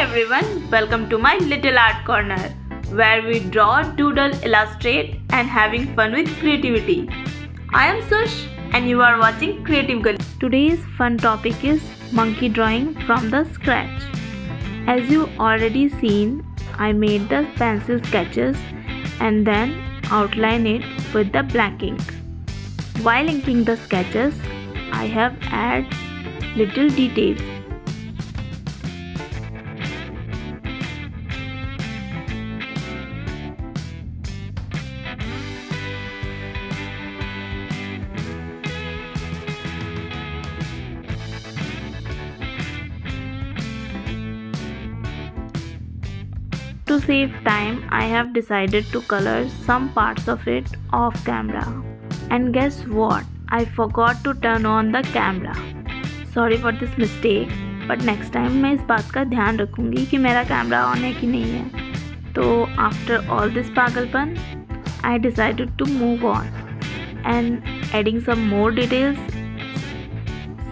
everyone, welcome to my little art corner where we draw, doodle, illustrate and having fun with creativity. I am Sush and you are watching Creative Gully. Today's fun topic is monkey drawing from the scratch. As you already seen, I made the pencil sketches and then outline it with the black ink. While inking the sketches, I have added little details. To save time, I have decided to color some parts of it off camera. And guess what? I forgot to turn on the camera. Sorry for this mistake, but next time मैं इस बात का ध्यान रखूंगी कि मेरा camera on है कि नहीं है. तो after all this पागलपन, I decided to move on and adding some more details,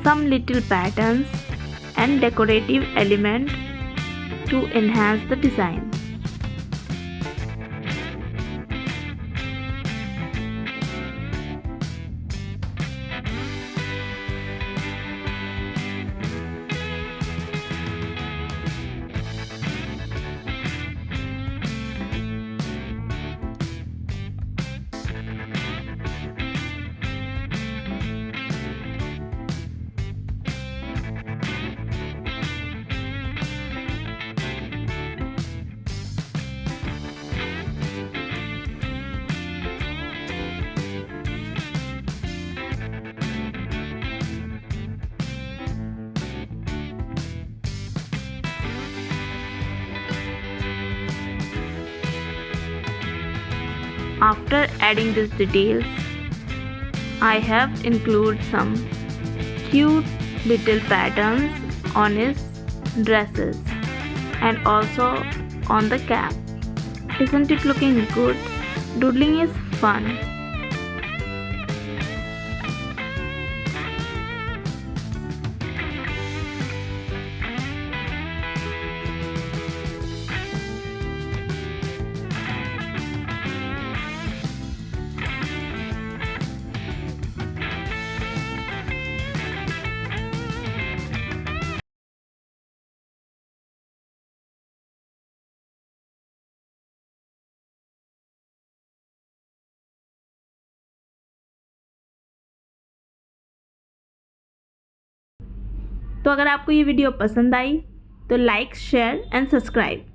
some little patterns and decorative element to enhance the design. After adding these details, I have included some cute little patterns on his dresses and also on the cap. Isn't it looking good? Doodling is fun. तो अगर आपको ये video पसंद आई तो like, share and subscribe.